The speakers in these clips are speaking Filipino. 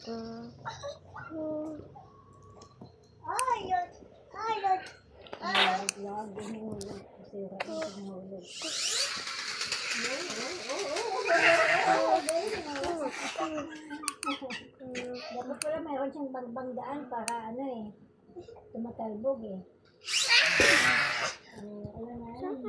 Dapat pala mayroon siyang bangbanggaan para ano eh, tumatalbog eh. Ano na yun?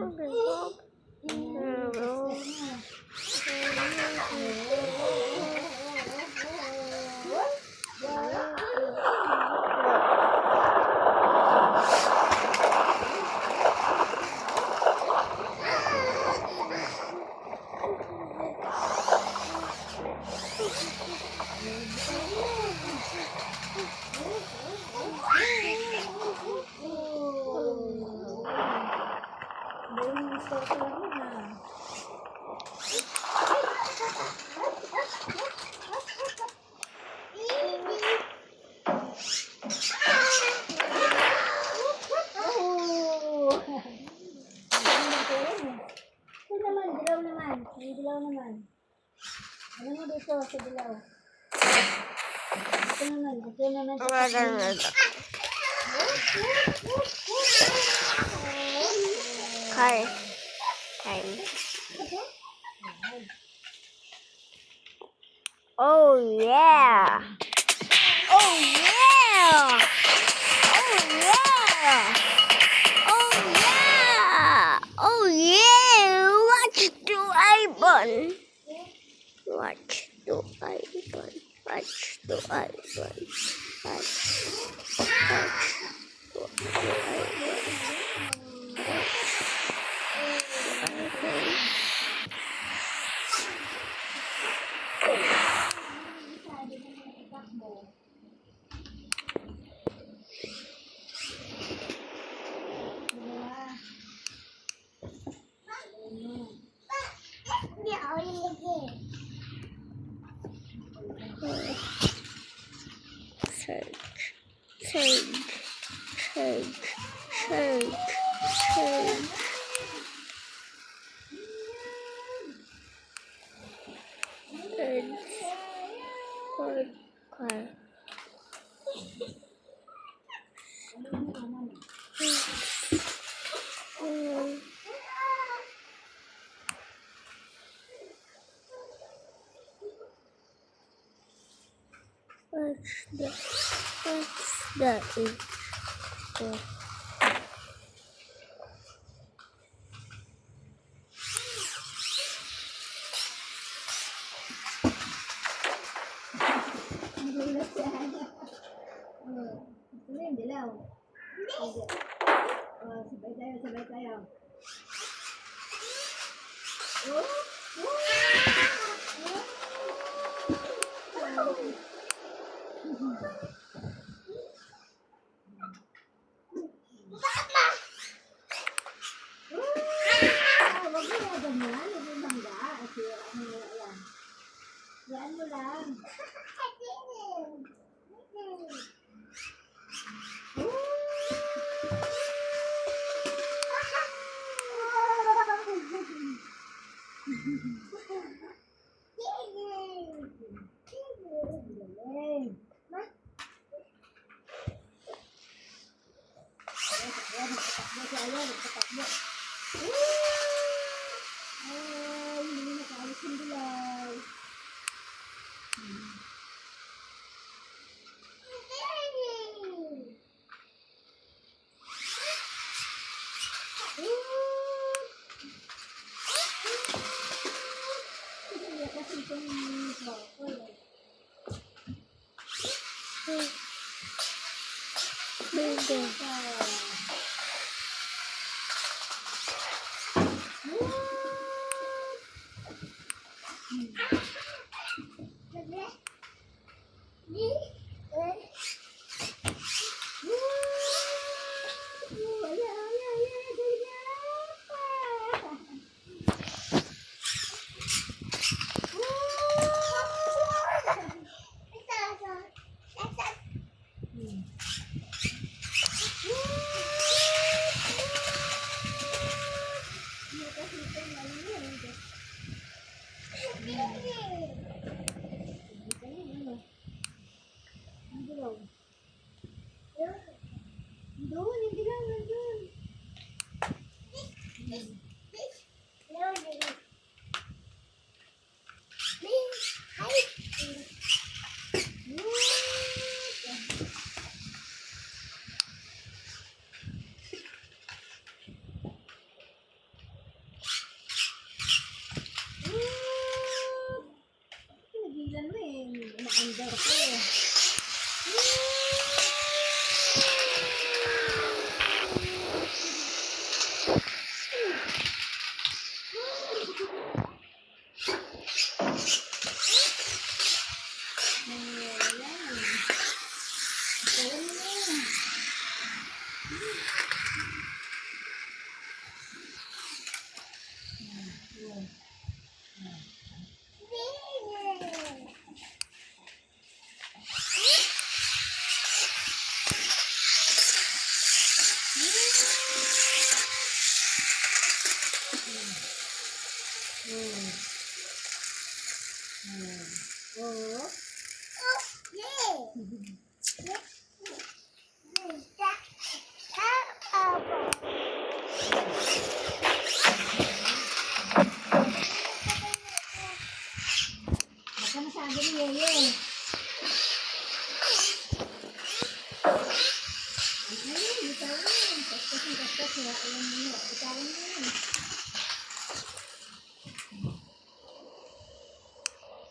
Dilaw naman. Ano mo dito sa dilaw? Ito naman. Hi. Oh yeah. Oh yeah. Oh yeah. Oh yeah. Oh yeah. Watch the Ivan. Watch the Ivan. Watch the Ivan. Watch the What's that? Ito yung dilaw. Sabay tayo. Yan mo lang. Hindi nakaalis yung dilaw. Under ko. Oh. Baka masabi ni Yeye. Ay, bitawan mo. Kaskas na. Alam mo na. Bitawan mo.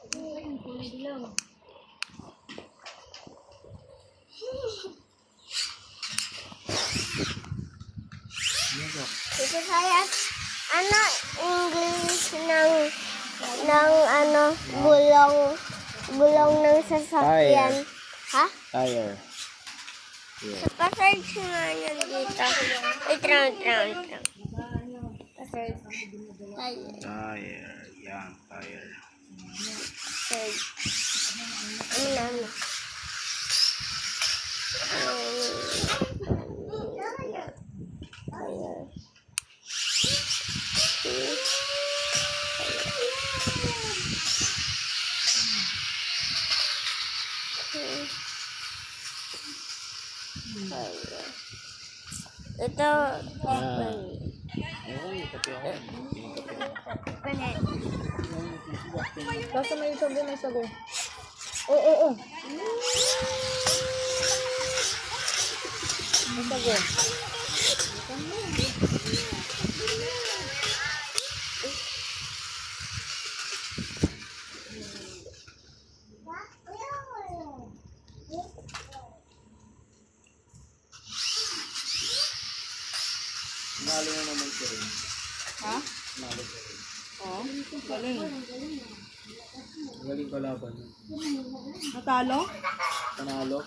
Ito yung kulay dilaw. Ito saya, ano, English ng ano, gulong ng sasakyan. Ha? Tire. So, pa-search nga yan dito. Wait lang. Pa-search. Tire. Tire. Yan, tire. Search. Ano. Tire. Ito, Basta may sago. Oo. May sago. Nalo na naman siya rin. Ha? Nalo siya rin. Oo. Galing. Galing kalaban. Natalo? Panalo.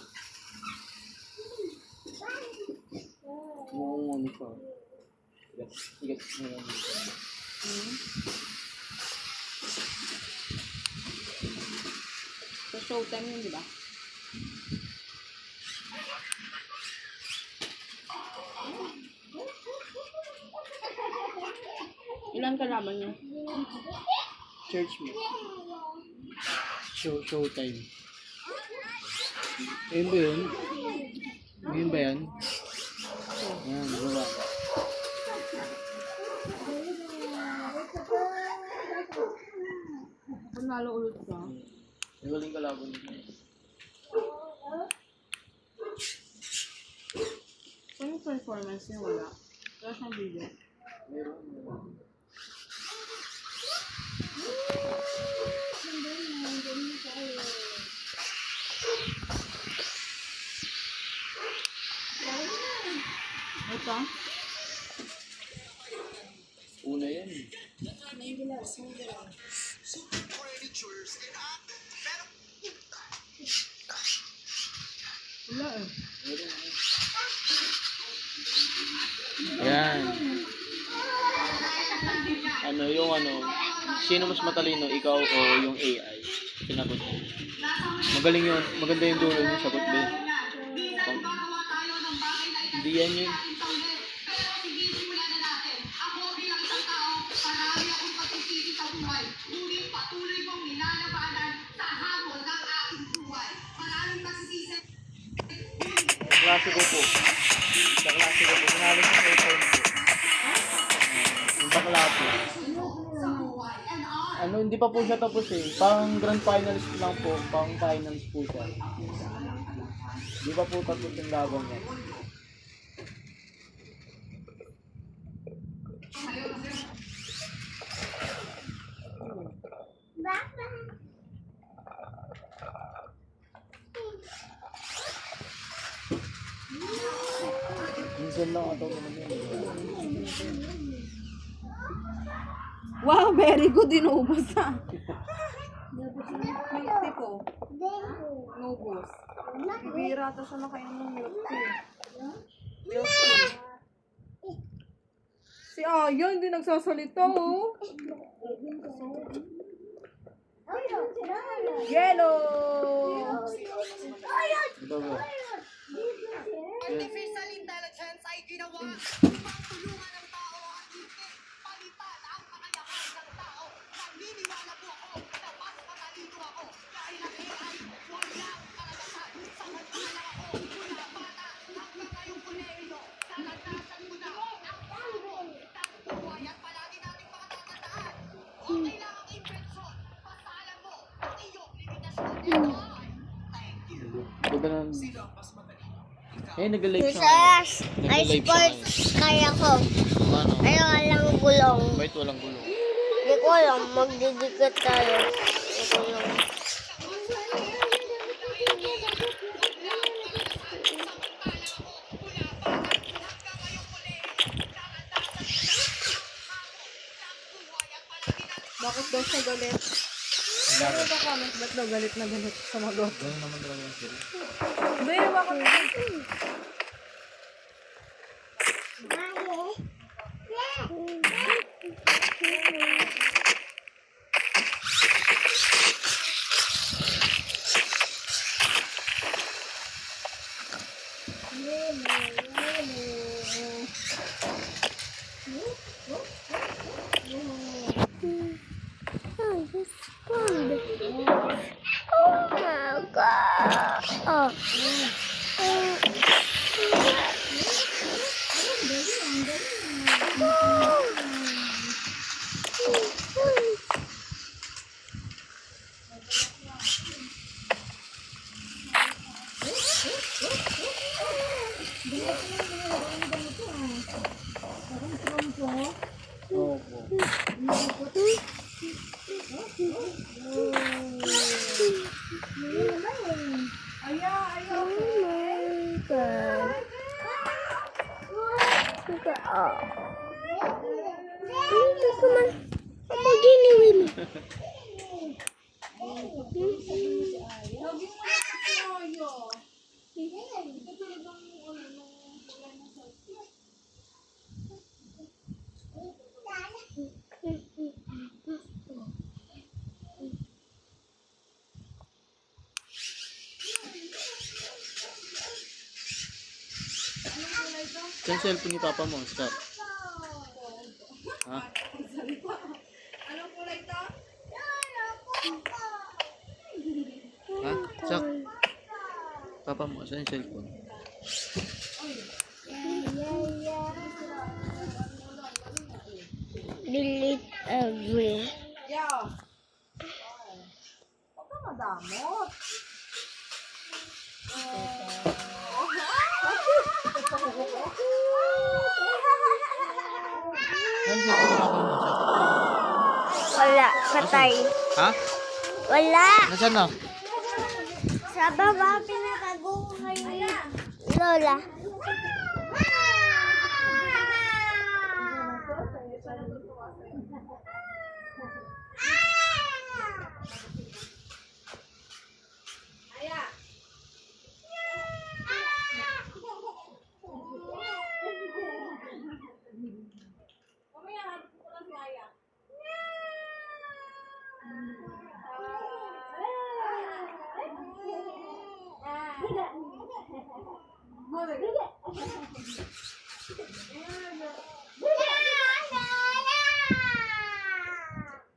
Oo, ano pa. Igat na lang dito. Sa showtime yun, di ba? Ilan kalaban niya? Church mo. Showtime. Ayun ba yun? Ayun ba yan? Yan, baba. Panalo ulit ka. May galing kalaban dito. Ano yung performance niya? Wala. Wala siyang video. Meron. Ito? Una yan. Wala eh. Yan. Sino mas matalino, ikaw o yung AI? Sinagot mo. Magaling yun. Maganda yung dulo yung sagot mo. Hindi yan yun. Klase ko po. Sa klase ko po. Sinalo sa cellphone ko. Yung bakla po. Hindi pa po siya tapos eh. Pang grand finals lang po. Pang finals po siya. Hindi pa po tapos yung laban niya. Minsan lang ito naman yun. Wow, very good. Inubos ah. Milk tea ko. Inubos. Bira ata siya nakainom ng milk tea. Milk tea. Si Aya, hindi nagsasalita oh. Yellow! Diba ba? Artificial intelligence ay ginawa upang tulungan ang tao at hindi palitan ang kakayahan ng tao. Naniniwala po ako na mas matalino ako dahil ang AI walang karanasan. Samantala ako mula bata hanggang ngayong kolehiyo. Naranasan ko na ang pagod ng buhay at palagi nating makatatandaan. Okay lang ang invensyon. Basta alam mo ang iyong limitasyon. Thank you. Diba nang... Eh, nag-live siya. Sa Nag-live siya sports kaya ko. Paano? Kaya walang gulong. Bakit walang gulo? Hindi ko alam, magdidikit tayo. Sa gulong. Bakit daw siya galit? Ano ba comment? Ba't daw galit na galit sa magot? Ganun naman talaga yung sila. Hindi, bakit? Oh, this good. Oh my god. Oh. Opo. Oh my god. Oh. Hindi ko man. Ako giniwin. Saan cellphone ni Papa mo? Stop. Ha? Anong kulay to? Ha? Sak. Papa mo, saan yung cellphone? Delete every. Yo! Huwag ka madamot. Saan yung cellphone ni Papa mo? Sak. Wala. Patay. Ha? Wala. Nasaan na? Sa baba, pinatago ko kay Lola.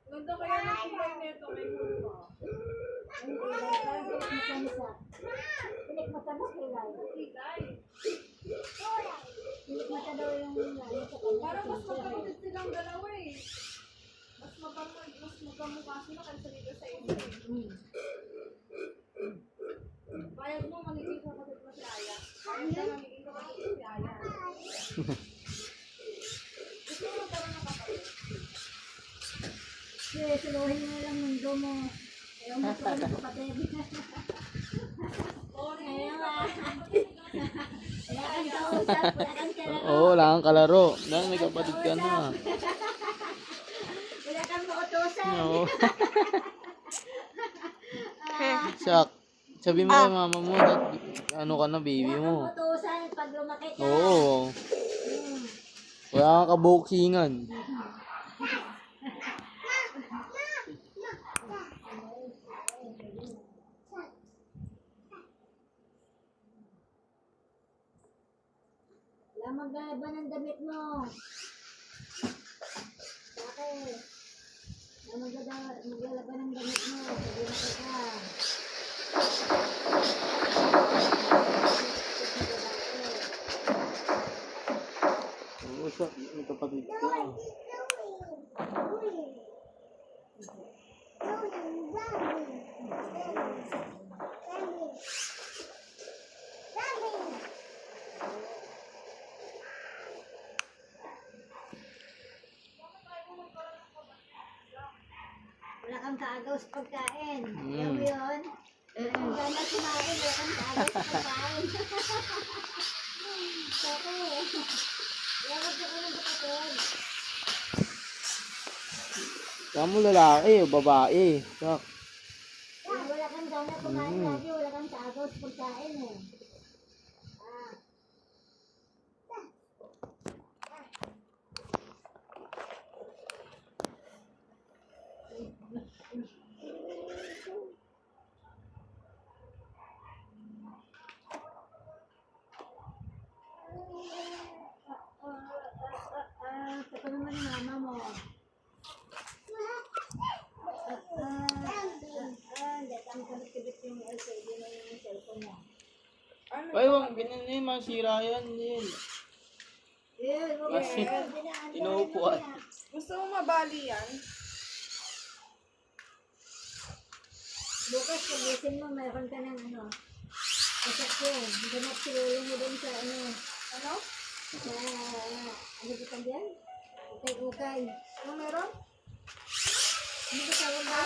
Ganda kaya ng kulay nito. May hulpa. Pinik mata mo kilay. Pinik mata daw yung ano sa kanya. Parang mas magkakapit silang dalawa eh. Mas magkamukha sila kaysa dito sa isa eh. Bayag mo, magiging kapatid mo si Aya. Bayag mo, magiging kapatid mo si Aya. Gusto mo magkaroon ng kapatid? Sige, suluhin mo lang mundo mo. Ayaw mo ito ng kapatid. Oo, Ayaw nga. Kaya ang tao kausap, wala kang kalaro. Oo, wala kang kalaro. Dahil may kapatid ka na. Wala kang mautusan. Oo. Sak. Sabi mo kay mama mo, ano ka na, baby Wala kang mo. mautusan pag lumaki ka. Oo. Wala kang kabuksingan. Wala maglaba ng damit mo. Bakit? Wala maglalaba ng damit mo. Pag lumaki ka. Oo, sak. May kapatid ka. Wala kang kaagaw sa pagkain. Alam mo yun? Kung gana kumain, wala kang kaagaw sa pagkain. Bakit? Yawag ka ng kapatid. Kamu lalaki o babae. Sak. Kung wala kang gana kumain lagi, wala kang kaagaw sa pagkain eh. Ah. Saka naman yung mama mo. Datang kabit-kabit yung LCD na yung cellphone mo. Ano? Ay, wag ganyan na yun. Masira yan. Yan. Yun, Kasi, inuupuan. Gusto mo mabali yan? Bukas, pagising mo, mayroon ka ng ano. Kasakyan. Ganap silulong mo dun sa ano. Ano? Sa, ano ba tawag yan? Ukay-ukay. Ano meron? Ano ba tawag ba?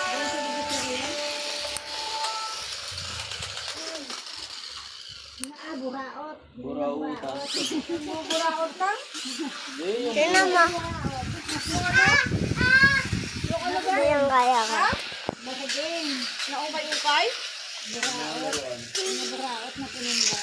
Doon sa Divisoria? Buraot. Burautan. Buburaot ka? Hindi, yung Sino mo? Hindi yung kaya ka. Basta game. Naumay-ukay? Buraot. Buraot na pinunda.